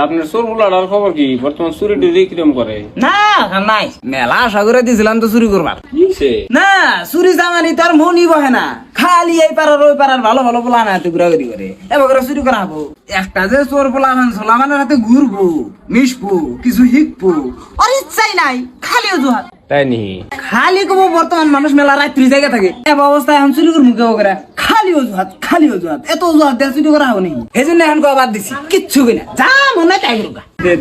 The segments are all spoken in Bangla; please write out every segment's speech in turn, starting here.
আপনার চোর বুলাটার খবর কি? বর্তমান চুরি টুরি কিরম করে? না নাই মেলা আশা করে দিছিলাম তো চুরি করবার কিসে? না চুরি জামানি তার মনই বহে না, খালি এই পাড়ার ওই পাড়ার ভালো ভালো পোলা না হাতে ঘুরাঘুরি করে এবার করে চুরি করা হবো। একটা যে চোর পোলা ছোলা মানে হাতে ঘুরবো মিশবো কিছু শিখবো আর ইচ্ছাই নাই, খালি অজুহাত। তাই নি? খালি কব বর্তমান মানুষ মেলা রাত্রি জায়গা থাকে এবার অবস্থায় এখন চুরি করবো কেউ করে খালি অজুহাত খালি অজুহাত, এত অজুহাত দিয়ে চুরি করা হবো নি। এই জন্য এখন বাদ দিছি কিচ্ছু কিনা যা মনে হয় তাই করুক।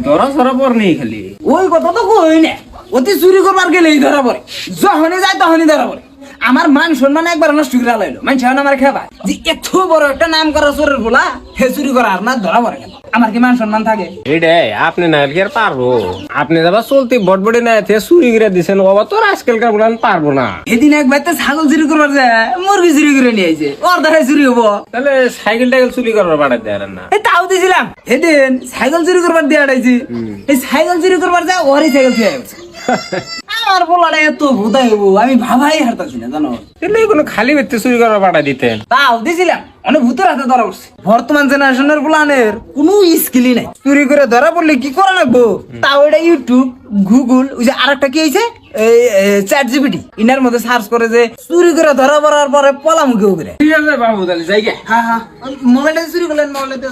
ধরা সরা পর নেই খালি ওই কথা তো কই না, অতি চুরি করবার গেলেই ধরা পড়ে, যখনই যায় তখনই ধরা পড়ে। আমার মান সম্মান একবার নষ্ট করে লাইলো, মানুষ আমার খেবা যে এত বড় একটা নাম করা চোরের বলা হে চুরি করা আর না ধরা পড়ে কেন? আমার কি মান সম্মান থাকে? এটাই আপনি না আর পারবো, আপনি যাবা চলতি বটবটি না চুরি করে দিচ্ছেন বাবা, তোর আজকালকার বলান পারবো না। এদিন একবার তো ছাগল চুরি করবার যায় মুরগি চুরি করে নিয়ে আইছে, ওর দ্বারাই চুরি হবো। তাহলে সাইকেল টাইকেল চুরি করবার পাঠাই দেয় না? এই তাও দিছিলাম এদিন সাইকেল চুরি করবার দিয়ে আড়াইছি, এই সাইকেল চুরি করবার যায় ওরই সাইকেল চুরি গেছে। আমার বলাটা এত ভোদাই হবো আমি ভাবাই হারতাছি না জানো। তাহলে কোনো খালি ব্যক্তি চুরি করবার পাঠাই দিতেন। তাও দিছিলাম অনেক ভূতের হাতে ধরা পড়ছে। বর্তমান জেনারেশনের প্লানের কোনো স্কিলই নাই, চুরি করে ধরা পড়লে কি করা লাগবো? তাও এটা ইউটিউব গুগল ওই যে আরেকটা কি হয়েছে এই চ্যাট জিপিটি ইনার মধ্যে সার্চ করে যে চুরি করে ধরা পড়ার পরে পলামুখী করে। ঠিক আছে বাবু, তাহলে যাই গে। হ্যাঁ হ্যাঁ মোবাইলটা চুরি করলেন মোবাইলটা